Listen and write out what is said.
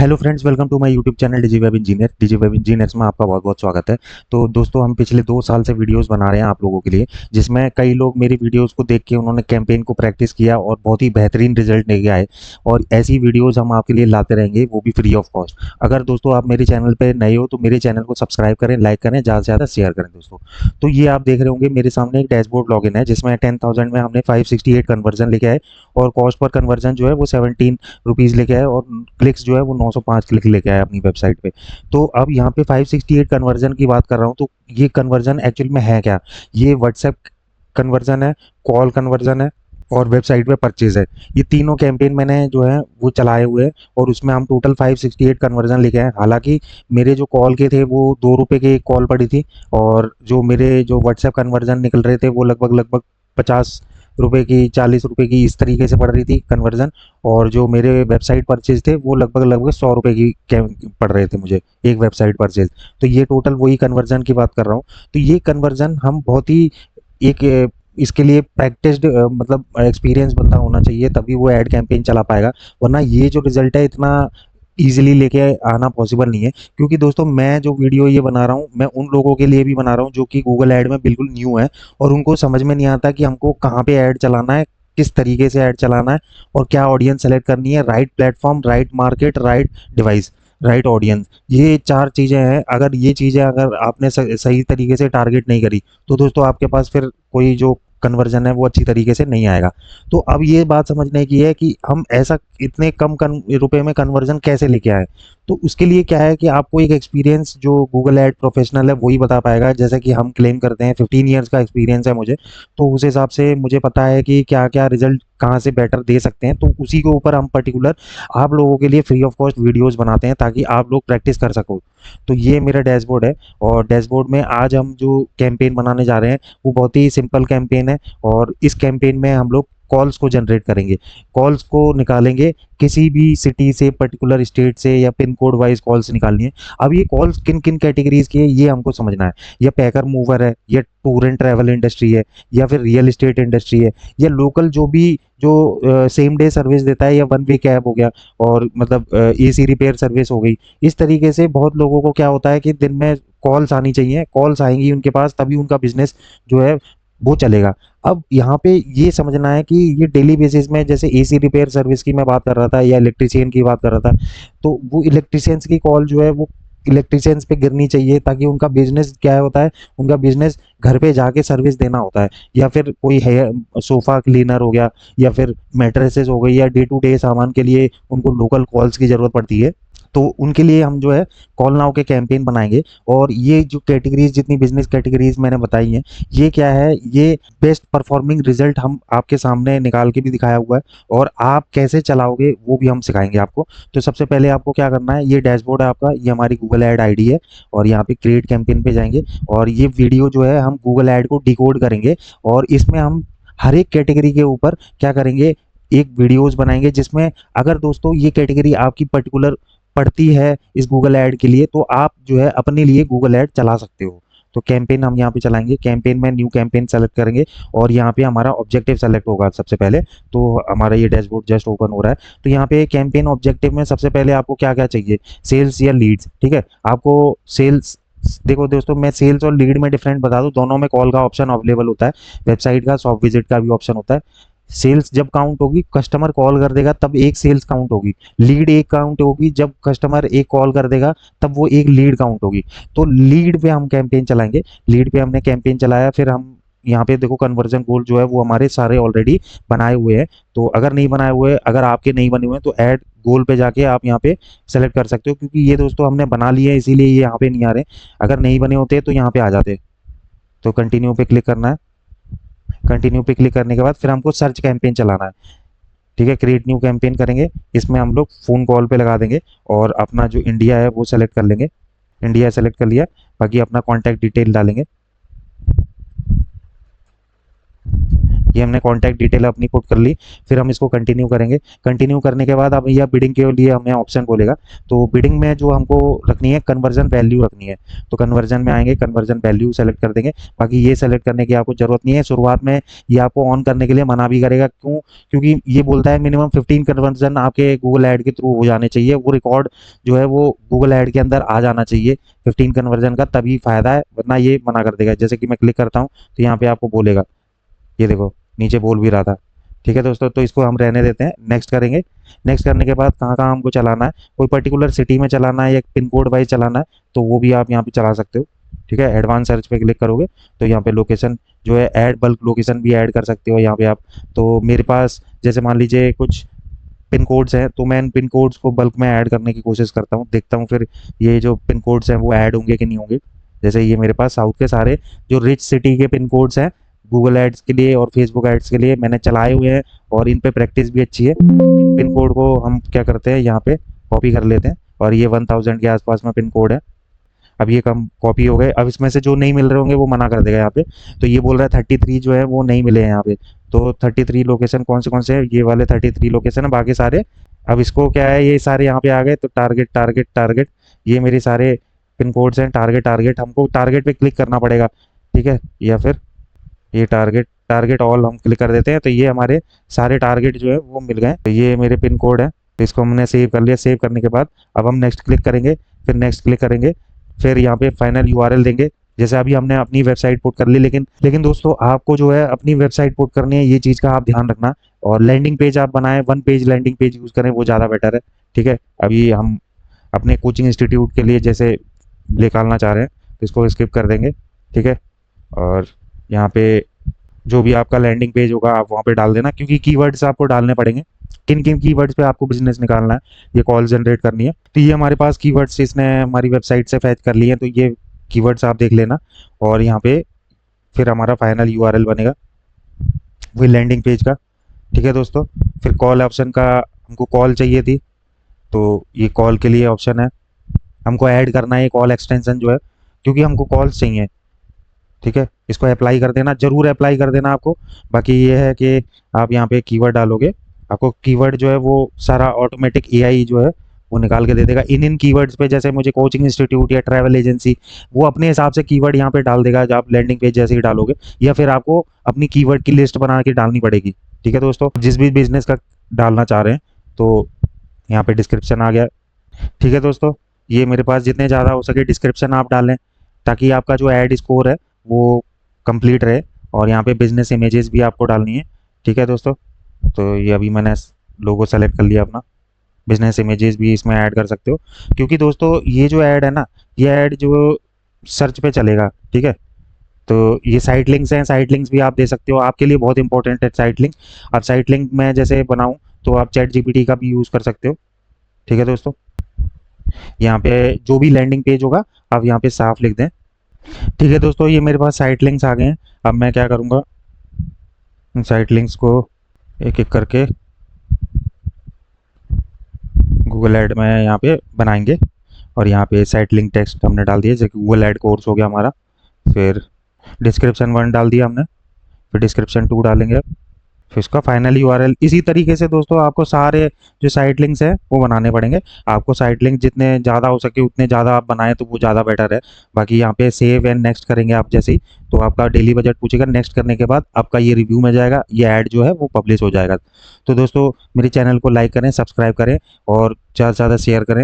Hello friends, welcome to my YouTube channel Digi Web Engineers में आपका बहुत बहुत स्वागत है। तो दोस्तों, हम पिछले 2 साल से वीडियोस बना रहे हैं आप लोगों के लिए, जिसमें कई लोग मेरी वीडियोस को देख के उन्होंने कैंपेन को प्रैक्टिस किया और बहुत ही बेहतरीन रिजल्ट लेके आए। और ऐसी वीडियोस हम आपके लिए लाते रहेंगे, वो भी फ्री ऑफ कॉस्ट। अगर दोस्तों आप मेरे चैनल पर नए हो तो मेरे चैनल को सब्सक्राइब करें, लाइक करें, ज़्यादा से ज़्यादा शेयर करें दोस्तों। तो ये आप देख रहे होंगे मेरे सामने एक डैशबोर्ड लॉगिन है, जिसमें 10,000 में हमने 568 कन्वर्जन लेके आए और कॉस्ट पर कन्वर्जन जो है वो 17 रुपीज़ लेके आए और क्लिक्स जो है वो 905 क्लिक लेके आए अपनी वेबसाइट पे। तो अब यहाँ पे 568 कन्वर्जन की बात कर रहा हूँ, तो ये कन्वर्जन एक्चुअल में है क्या? ये व्हाट्सएप कन्वर्जन है, कॉल कन्वर्जन है और वेबसाइट पे परचेज है। ये तीनों कैंपेन मैंने जो है वो चलाए हुए हैं और उसमें हम टोटल 568 कन्वर्जन लेके आए। हालांकि मेरे जो कॉल के थे वो 2 रुपए की एक कॉल पड़ी थी और जो मेरे जो व्हाट्सएप कन्वर्जन निकल रहे थे वो लगभग लगभग 50 रुपए की, 40 रुपए की, इस तरीके से पड़ रही थी कन्वर्जन। और जो मेरे वेबसाइट परचेज थे वो लगभग लगभग 100 रुपए की पड़ रहे थे मुझे एक वेबसाइट परचेज। तो ये टोटल वही कन्वर्जन की बात कर रहा हूँ। तो ये कन्वर्जन हम बहुत ही एक इसके लिए प्रैक्टिस्ड मतलब एक्सपीरियंस बंदा होना चाहिए, तभी वो ऐड कैंपेन चला पाएगा। वरना ये जो रिजल्ट है इतना इजीली लेके आना पॉसिबल नहीं है। क्योंकि दोस्तों, मैं जो वीडियो ये बना रहा हूँ मैं उन लोगों के लिए भी बना रहा हूँ जो कि गूगल ऐड में बिल्कुल न्यू है और उनको समझ में नहीं आता कि हमको कहाँ पे ऐड चलाना है, किस तरीके से ऐड चलाना है और क्या ऑडियंस सेलेक्ट करनी है। Right platform, right market, right device, right audience, ये 4 चीजें हैं। अगर ये चीजें अगर आपने सही तरीके से टारगेट नहीं करी तो दोस्तों आपके पास फिर कोई जो कन्वर्जन है वो अच्छी तरीके से नहीं आएगा। तो अब ये बात समझने की है कि हम ऐसा इतने कम रुपए में कन्वर्जन कैसे लेके आए। तो उसके लिए क्या है कि आपको एक एक्सपीरियंस जो गूगल एड प्रोफेशनल है वही बता पाएगा। जैसे कि हम क्लेम करते हैं 15 ईयर्स का एक्सपीरियंस है मुझे, तो उस हिसाब से मुझे पता है कि क्या क्या रिजल्ट कहाँ से बेटर दे सकते हैं। तो उसी के ऊपर हम पर्टिकुलर आप लोगों के लिए फ्री ऑफ कॉस्ट वीडियोस बनाते हैं ताकि आप लोग प्रैक्टिस कर सको। तो ये मेरा डैशबोर्ड है और डैशबोर्ड में आज हम जो कैंपेन बनाने जा रहे हैं वो बहुत ही सिंपल कैंपेन है। और इस कैंपेन में हम लोग कॉल्स को जनरेट करेंगे, कॉल्स को निकालेंगे किसी भी सिटी से, पर्टिकुलर स्टेट से, या पिन कोड वाइज कॉल्स निकालनी है। अब ये कॉल्स किन किन कैटेगरीज की है ये हमको समझना है। या पैकर मूवर है, या टूर एंड ट्रैवल इंडस्ट्री है, या फिर रियल एस्टेट इंडस्ट्री है, या लोकल जो भी जो सेम डे सर्विस देता है, या वन वे कैब हो गया, और मतलब एसी रिपेयर सर्विस हो गई। इस तरीके से बहुत लोगों को क्या होता है कि दिन में कॉल्स आनी चाहिए, कॉल्स आएंगी उनके पास तभी उनका बिजनेस जो है वो चलेगा। अब यहाँ पे ये समझना है कि ये डेली बेसिस में, जैसे एसी रिपेयर सर्विस की मैं बात कर रहा था या इलेक्ट्रिशियन की बात कर रहा था, तो वो इलेक्ट्रिशियंस की कॉल जो है वो इलेक्ट्रिशियंस पे गिरनी चाहिए ताकि उनका बिजनेस क्या होता है, उनका बिजनेस घर पे जाके सर्विस देना होता है। या फिर कोई है सोफा क्लीनर हो गया, या फिर मैट्रेसेस हो गई, या डे टू डे सामान के लिए उनको लोकल कॉल्स की जरूरत पड़ती है। तो उनके लिए हम जो है कॉल नाउ के कैंपेन बनाएंगे। और ये जो कैटेगरीज, जितनी बिजनेस कैटेगरीज मैंने बताई हैं, ये क्या है, ये बेस्ट परफॉर्मिंग रिजल्ट हम आपके सामने निकाल के भी दिखाया हुआ है और आप कैसे चलाओगे वो भी हम सिखाएंगे आपको। तो सबसे पहले आपको क्या करना है, ये डैशबोर्ड है आपका, ये हमारी गूगल ऐड आईडी है और यहाँ पे क्रिएट कैंपेन पे जाएंगे और ये वीडियो जो है हम गूगल ऐड को डिकोड करेंगे और इसमें हम हर एक कैटेगरी के ऊपर क्या करेंगे, एक वीडियोस बनाएंगे, जिसमें अगर दोस्तों ये कैटेगरी आपकी पर्टिकुलर पड़ती है इस गूगल ऐड के लिए तो आप जो है अपने लिए गूगल ऐड चला सकते हो। तो कैंपेन हम यहाँ पे चलाएंगे, कैंपेन में न्यू कैंपेन सेलेक्ट करेंगे और यहाँ पे हमारा ऑब्जेक्टिव सेलेक्ट होगा सबसे पहले। तो हमारा ये डैशबोर्ड जस्ट ओपन हो रहा है। तो यहाँ पे कैंपेन ऑब्जेक्टिव में सबसे पहले आपको क्या क्या चाहिए, सेल्स या लीड्स। ठीक है, आपको सेल्स, देखो दोस्तों, मैं सेल्स और लीड में डिफरेंट बता दूं, दोनों में कॉल का ऑप्शन अवेलेबल होता है, वेबसाइट का शॉप विजिट का भी ऑप्शन होता है। सेल्स जब काउंट होगी, कस्टमर कॉल कर देगा तब एक सेल्स काउंट होगी। लीड एक काउंट होगी जब कस्टमर एक कॉल कर देगा तब वो एक लीड काउंट होगी। तो लीड पे हम कैंपेन चलाएंगे। लीड पे हमने कैंपेन चलाया, फिर हम यहाँ पे देखो कन्वर्जन गोल जो है वो हमारे सारे ऑलरेडी बनाए हुए हैं। तो अगर नहीं बनाए हुए, अगर आपके नहीं बने हुए हैं तो ऐड गोल पे जाके आप यहाँ पे सेलेक्ट कर सकते हो, क्योंकि ये दोस्तों हमने बना लिए हैं इसीलिए ये यहाँ पे नहीं आ रहे। अगर नहीं बने होते तो यहाँ पे आ जाते। तो कंटिन्यू पे क्लिक करना है। कंटिन्यू पे क्लिक करने के बाद फिर हमको सर्च कैंपेन चलाना है। ठीक है, क्रिएट न्यू कैंपेन करेंगे, इसमें हम लोग फोन कॉल पे लगा देंगे और अपना जो इंडिया है वो सेलेक्ट कर लेंगे। इंडिया सेलेक्ट कर लिया, बाकी अपना कॉन्टैक्ट डिटेल डालेंगे। ये हमने कॉन्टैक्ट डिटेल अपनी पुट कर ली। फिर हम इसको कंटिन्यू करेंगे। कंटिन्यू करने के बाद अब यह बिडिंग के लिए हमें ऑप्शन बोलेगा। तो बिडिंग में जो हमको रखनी है कन्वर्जन वैल्यू रखनी है। तो कन्वर्जन में आएंगे, कन्वर्जन वैल्यू सेलेक्ट कर देंगे। बाकी ये सेलेक्ट करने की आपको जरूरत नहीं है। शुरुआत में ये आपको ऑन करने के लिए मना भी करेगा। क्यों? क्योंकि ये बोलता है मिनिमम 15 कन्वर्जन आपके गूगल ऐड के थ्रू हो जाने चाहिए। वो रिकॉर्ड जो है वो गूगल ऐड के अंदर आ जाना चाहिए 15 कन्वर्जन का, तभी फायदा है, वरना ये मना कर देगा। जैसे कि मैं क्लिक करता हूँ तो यहाँ पे आपको बोलेगा, ये देखो नीचे बोल भी रहा था। ठीक है दोस्तों, तो इसको हम रहने देते हैं, नेक्स्ट करेंगे। नेक्स्ट करने के बाद कहाँ कहाँ हमको चलाना है, कोई पर्टिकुलर सिटी में चलाना है या पिन कोड वाइज चलाना है, तो वो भी आप यहाँ पे चला सकते हो। ठीक है, एडवांस सर्च पे क्लिक करोगे तो यहाँ पे लोकेशन जो है ऐड बल्क लोकेशन भी ऐड कर सकते हो यहाँ पे आप। तो मेरे पास जैसे मान लीजिए कुछ पिन कोड्स हैं, तो मैं इन पिन कोड्स को बल्क में ऐड करने की कोशिश करता हूँ, देखता हूँ फिर ये जो पिन कोड्स हैं वो ऐड होंगे कि नहीं होंगे। जैसे ये मेरे पास साउथ के सारे जो रिच सिटी के पिन कोड्स हैं गूगल एड्स के लिए और फेसबुक एड्स के लिए मैंने चलाए हुए हैं, और इन पे प्रैक्टिस भी अच्छी है। इन पिन कोड को हम क्या करते हैं, यहाँ पे कॉपी कर लेते हैं, और ये 1000 के आसपास में पिन कोड है। अब ये कम कॉपी हो गए। अब इसमें से जो नहीं मिल रहे होंगे वो मना कर देगा यहाँ पे। तो ये बोल रहा है 33 जो है वो नहीं मिले हैं यहाँ पे। तो 33 लोकेशन कौन से हैं, ये वाले 33 लोकेशन है, बाकी सारे अब इसको क्या है, ये सारे यहाँ पे आ गए। तो टारगेट टारगेट टारगेट, ये मेरे सारे पिन कोड्स हैं। टारगेट टारगेट, हमको टारगेट पे क्लिक करना पड़ेगा। ठीक है, या फिर ये टारगेट टारगेट ऑल हम क्लिक कर देते हैं, तो ये हमारे सारे टारगेट जो है वो मिल गए। तो ये मेरे पिन कोड है, तो इसको हमने सेव कर लिया। सेव करने के बाद अब हम नेक्स्ट क्लिक करेंगे, फिर नेक्स्ट क्लिक करेंगे, फिर यहाँ पे फाइनल यूआरएल देंगे। जैसे अभी हमने अपनी वेबसाइट पुट कर ली, लेकिन लेकिन दोस्तों आपको जो है अपनी वेबसाइट पुट करनी है, ये चीज़ का आप ध्यान रखना। और लैंडिंग पेज आप बनाएं, one page landing page use करें, वो ज़्यादा बेटर है। ठीक है, अभी हम अपने कोचिंग इंस्टीट्यूट के लिए जैसे निकालना चाह रहे हैं, तो इसको स्किप कर देंगे। ठीक है, और यहाँ पे जो भी आपका लैंडिंग पेज होगा आप वहाँ पे डाल देना, क्योंकि कीवर्ड्स आपको डालने पड़ेंगे। किन किन कीवर्ड्स पे आपको बिजनेस निकालना है, ये कॉल जनरेट करनी है। तो ये हमारे पास कीवर्ड्स इसने हमारी वेबसाइट से फैच कर लिए हैं, तो ये कीवर्ड्स आप देख लेना। और यहाँ पे फिर हमारा फाइनल यूआरएल बनेगा वही लैंडिंग पेज का। ठीक है दोस्तों, फिर कॉल ऑप्शन का, हमको कॉल चाहिए थी, तो ये कॉल के लिए ऑप्शन है। हमको ऐड करना है कॉल एक्सटेंशन जो है, क्योंकि हमको कॉल्स चाहिए। ठीक है, इसको अप्लाई कर देना, जरूर अप्लाई कर देना आपको। बाकी ये है कि आप यहाँ पे कीवर्ड डालोगे, आपको कीवर्ड जो है वो सारा ऑटोमेटिक एआई जो है वो निकाल के दे देगा। इन कीवर्ड्स पे, जैसे मुझे कोचिंग इंस्टीट्यूट या ट्रैवल एजेंसी, वो अपने हिसाब से कीवर्ड यहाँ पे डाल देगा जब आप लैंडिंग पेज जैसे ही डालोगे, या फिर आपको अपनी कीवर्ड की लिस्ट बना के डालनी पड़ेगी। ठीक है दोस्तों, जिस भी बिजनेस का डालना चाह रहे हैं, तो यहाँ पे डिस्क्रिप्शन आ गया। ठीक है दोस्तों, ये मेरे पास जितने ज़्यादा हो सके डिस्क्रिप्शन आप डालें, ताकि आपका जो ऐड स्कोर है वो कंप्लीट रहे। और यहाँ पे बिजनेस इमेजेस भी आपको डालनी है। ठीक है दोस्तों, तो ये अभी मैंने लोगो सेलेक्ट कर लिया अपना। बिजनेस इमेजेस भी इसमें ऐड कर सकते हो, क्योंकि दोस्तों ये जो ऐड है ना, ये ऐड जो सर्च पे चलेगा। ठीक है, तो ये साइट लिंक्स हैं, साइट लिंक्स भी आप दे सकते हो, आपके लिए बहुत इंपॉर्टेंट है साइट लिंक। अब साइट लिंक मैं जैसे बनाऊँ तो आप चैट जीपीटी का भी यूज़ कर सकते हो। ठीक है दोस्तों, यहाँ पे जो भी लैंडिंग पेज होगा आप यहाँ पे साफ लिख दें। ठीक है दोस्तों, ये मेरे पास साइट लिंक्स आ गए हैं। अब मैं क्या करूँगा, इन साइट लिंक्स को एक एक करके गूगल ऐड में यहाँ पे बनाएंगे। और यहाँ पे साइट लिंक टेक्स्ट हमने डाल दिया, जैसे गूगल ऐड कोर्स हो गया हमारा। फिर डिस्क्रिप्शन 1 डाल दिया हमने, फिर डिस्क्रिप्शन 2 डालेंगे, फिर इसका फाइनल यूआरएल। इसी तरीके से दोस्तों आपको सारे जो साइट लिंक्स हैं वो बनाने पड़ेंगे। आपको साइट लिंक जितने ज़्यादा हो सके उतने ज़्यादा आप बनाएं तो वो ज़्यादा बेटर है। बाकी यहाँ पे सेव एंड नेक्स्ट करेंगे आप जैसे ही, तो आपका डेली बजट पूछेगा। नेक्स्ट करने के बाद आपका ये रिव्यू में जाएगा, ये ऐड जो है वो पब्लिश हो जाएगा। तो दोस्तों मेरे चैनल को लाइक करें, सब्सक्राइब करें और ज़्यादा से ज़्यादा शेयर करें।